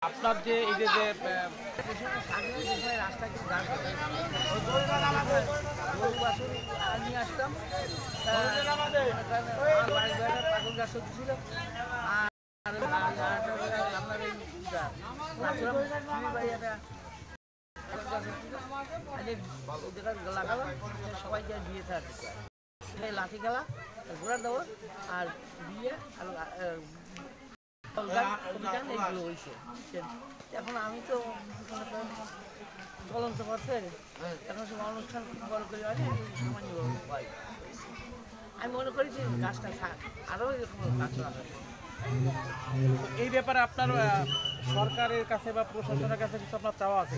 আপনার যে এই যে রাস্তা কিন্তু গরু বাছুর নিয়ে আসতাম, পাগল গাছ ছিল। আর আপনার এই লাগালাম, সবাইকে দিয়ে থাকে লাঠি খেলা, ঘোড়ার দেওয়া আর বিয়ে আর এগুলো হয়েছে। এখন আমি তো চলন্ত করতে এখন সব অনুষ্ঠান বড় করে আমি মনে করি যে গাছটা থাক, আরও এরকম গাছ লাগাবে। এই ব্যাপারে আপনার সরকারের কাছে বা প্রশাসনের কাছে কিছু আপনার চাওয়া আছে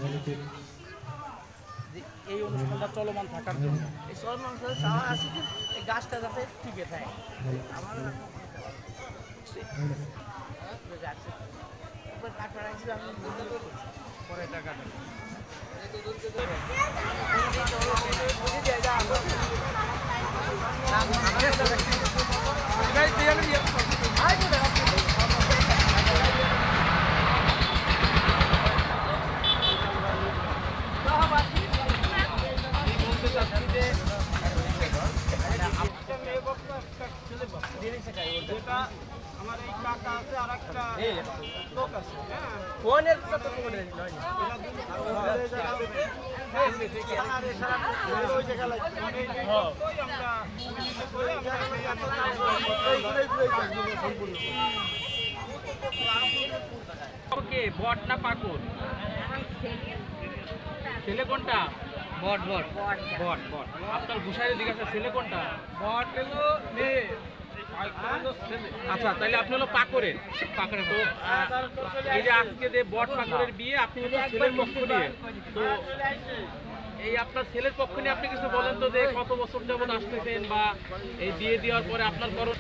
যে এই অনুষ্ঠানটা চলমান থাকার জন্য? এই চলমান চাওয়া আছে যে এই গাছটা যাতে টিকে থাকে। আমার কাটা রাখছিল, আমি পরে টাকাটা আমার এই কাকা আছে আর একটা লোক আছে। ফোনের বট না পাকুর? ছেলে কোনটা? বট বট বট বট। আপনার ঘুষাইয়ের দিকে আছে, ছেলে কোনটা? বট হলো মেয়ে। আচ্ছা, তাহলে আপনি হলো পাকড়ের। তো এই যে আজকে যে বট পাকড়ের বিয়ে, আপনি হলো ছেলের পক্ষ নিয়ে, তো এই আপনার ছেলের পক্ষ নিয়ে আপনি কিছু বলেন তো যে কত বছর যাবত আসতেছেন বা এই বিয়ে দেওয়ার পরে আপনার করণ?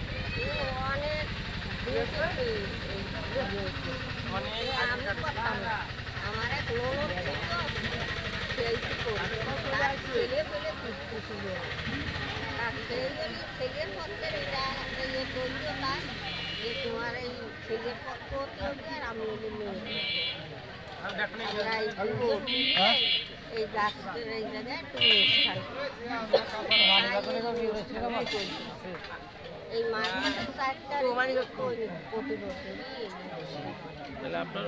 আমার এক ননদ ছিল, তার ছেলে পেলে ছিল, তার ছেলের পক্ষে বলল তার যে তোমার এই ছেলের পক্ষ হতে হবে আর আমি হলে মেয়ে। এই গাছের এই জায়গায় একটু এই মাঝখানে 4টা প্রতি বছরই। তাহলে আপনার